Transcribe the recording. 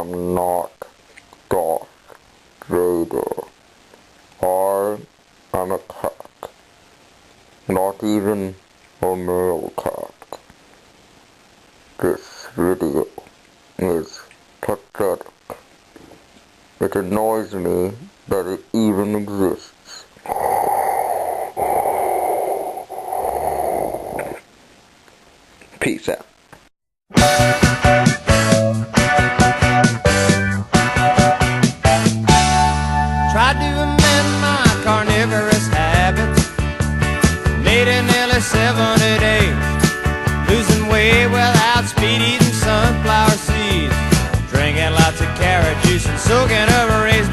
I'm not Darth Vader. I am a cat. Not even a male cat. This video is pathetic. It annoys me that it even exists. Peace out. Tried to amend my carnivorous habits. Made it nearly 70 days. Losing weight without speed, eating sunflower seeds. Drinking lots of carrot juice and soaking up raised